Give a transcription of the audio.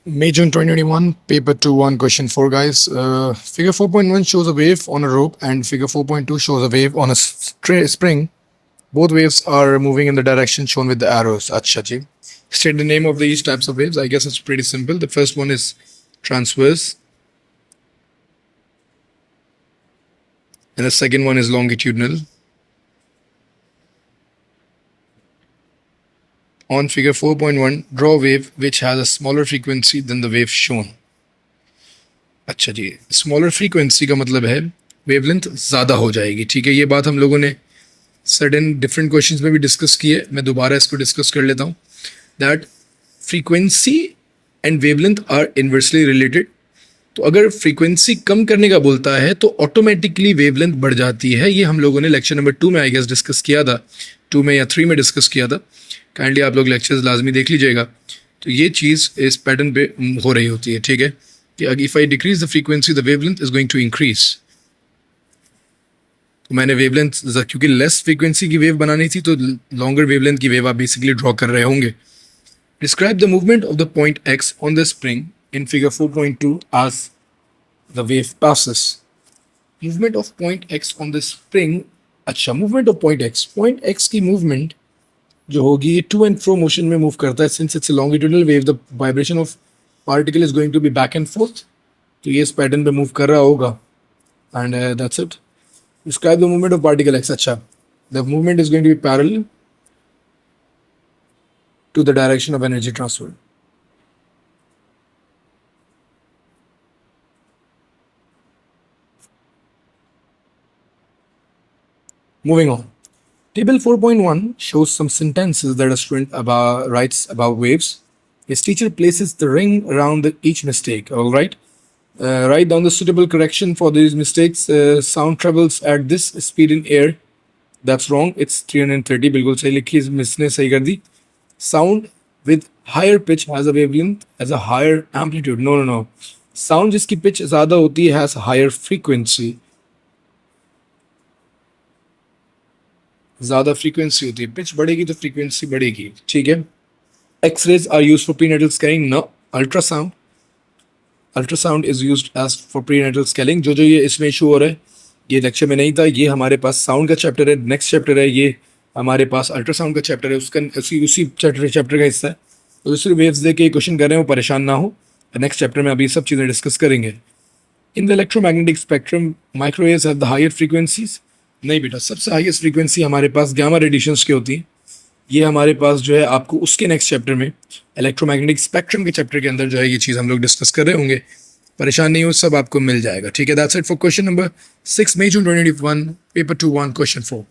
May June 2021, paper 2-1, question 4, guys. Figure 4.1 shows a wave on a rope, and figure 4.2 shows a wave on a spring. Both waves are moving in the direction shown with the arrows. Acha ji. State the name of these types of waves. I guess it's pretty simple. The first one is transverse, and the second one is longitudinal. On figure 4.1, draw a wave which has a smaller frequency than the wave shown. अच्छा जी, smaller frequency का मतलब है wavelength ज़्यादा हो जाएगी. ठीक है, ये बात हम लोगों ने सर्टेन डिफरेंट क्वेश्चंस में भी डिस्कस की है. मैं दोबारा इसको डिस्कस कर लेता हूँ. That frequency and wavelength are inversely related. तो अगर फ्रीक्वेंसी कम करने का बोलता है तो ऑटोमेटिकली वेवलेंथ बढ़ जाती है. ये हम लोगों ने लेक्चर नंबर 2 में आई गेस डिस्कस किया था, 2 में या 3 में डिस्कस किया था. काइंडली आप लोग लेक्चर्स लाजमी देख लीजिएगा. तो ये चीज़ इस पैटर्न पे हो रही होती है. ठीक है, कि if I decrease the frequency the wavelength is going to increase. तो मैंने वेवलेंथ क्योंकि लेस फ्रीक्वेंसी की वेव बनानी थी तो लॉन्गर वेवलेंथ की वेव आप बेसिकली ड्रॉ कर रहे होंगे. Describe the movement of the point x on the spring in figure 4.2 as the wave passes. Movement of point x on the spring. अच्छा, movement of point x की movement जो होगी ये to and fro motion में move करता है. Since it's a longitudinal wave, the vibration of particle is going to be back and forth. तो ये इस pattern पे move कर रहा होगा. And that's it. Describe the movement of particle x. अच्छा, the movement is going to be parallel to the direction of energy transfer. Moving on. Table 4.1 shows some sentences that a student writes about waves. His teacher places the ring around each mistake. All right. Write down the suitable correction for these mistakes. Sound travels at this speed in air. That's wrong. It's 330. बिल्कुल सही लिखी, इसने सही कर दी. Sound with higher pitch has a wavelength, has a higher amplitude. No. Sound जिसकी pitch ज़्यादा होती है has higher frequency. ज़्यादा फ्रीक्वेंसी होती है, पिच बढ़ेगी तो फ्रीक्वेंसी बढ़ेगी. ठीक है. X-rays are use for prenatal scanning. No. Ultrasound is used as for prenatal scanning. जो ये इसमें इशू हो रहा है ये लेक्चर में नहीं था. ये हमारे पास साउंड का चैप्टर है, नेक्स्ट चैप्टर है. ये हमारे पास अल्ट्रासाउंड का चैप्टर है, उसका उसी चैप्टर का हिस्सा है. तो दूसरी वेव्स दे के क्वेश्चन कर रहे हो, परेशान ना हो. नेक्स्ट चैप्टर में अभी सब चीज़ें डिस्कस करेंगे. In the electromagnetic spectrum microwaves have the higher frequencies. नहीं बेटा, सबसे हाईएस्ट फ्रीक्वेंसी हमारे पास गामा रेडिएशंस की होती है. ये हमारे पास जो है आपको उसके नेक्स्ट चैप्टर में इलेक्ट्रोमैग्नेटिक स्पेक्ट्रम के चैप्टर के अंदर जो है ये चीज़ हम लोग डिस्कस कर रहे होंगे. परेशान नहीं हो, सब आपको मिल जाएगा. ठीक है, that's it for question number 6 May June 2021, paper 2-1, question 4.